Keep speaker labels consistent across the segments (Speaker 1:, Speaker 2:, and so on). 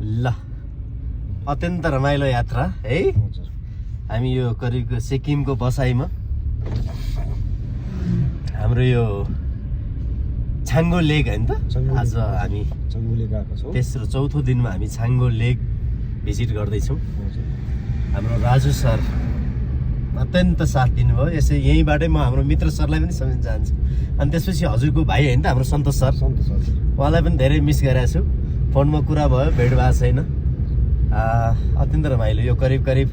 Speaker 1: ल अत्यन्त रमाइलो यात्रा है।
Speaker 2: हजुर
Speaker 1: हामी यो करिब सिक्किमको बसाइमा हाम्रो यो छाङ्गो लेक होइन त।
Speaker 2: छाङ्गो
Speaker 1: आज
Speaker 2: लेक।
Speaker 1: हामी
Speaker 2: चङ्गुले गएको छौँ।
Speaker 1: तेस्रो चौथो दिनमा हामी छाङ्गो लेक भिजिट गर्दैछौँ।
Speaker 2: हजुर
Speaker 1: हाम्रो राजु सर अत्यन्त साथ दिनुभयो। यसै यहीँबाटै म हाम्रो मित्र सरलाई पनि सम्झिन चाहन्छु। अनि त्यसपछि हजुरको भाइ होइन त हाम्रो सन्तोष सर,
Speaker 2: सन्तोष हजुर
Speaker 1: उहाँलाई पनि धेरै मिस गरेको छु। फोनमा कुरा भयो, भेट भएको छैन। अत्यन्त रमाइलो। यो करिब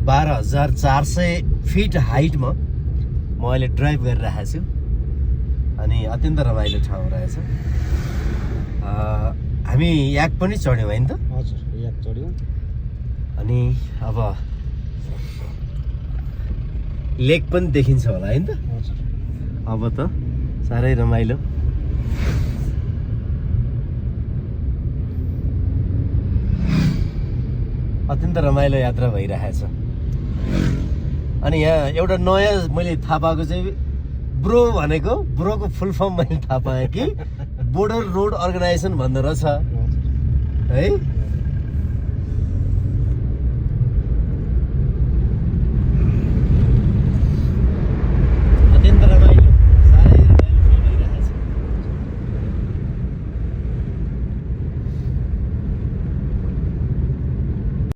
Speaker 1: 12,400 फिट हाइटमा म अहिले ड्राइभ गरिरहेको छु अनि अत्यन्त रमाइलो ठाउँ रहेछ। हामी याक पनि चढ्यौँ होइन त।
Speaker 2: हजुर याक चढ्यौँ।
Speaker 1: अनि अब लेक पनि देखिन्छ होला होइन त।
Speaker 2: हजुर
Speaker 1: अब त साह्रै रमाइलो। अत्यन्त रमाइलो यात्रा भइरहेछ। अनि यहाँ एउटा नयाँ मैले थाहा पाएको चाहिँ ब्रो भनेको ब्रोको फुल फर्म मैले थाहा पाएँ कि बोर्डर रोड अर्गनाइजेसन भन्दो रहेछ
Speaker 2: हजुर
Speaker 1: है।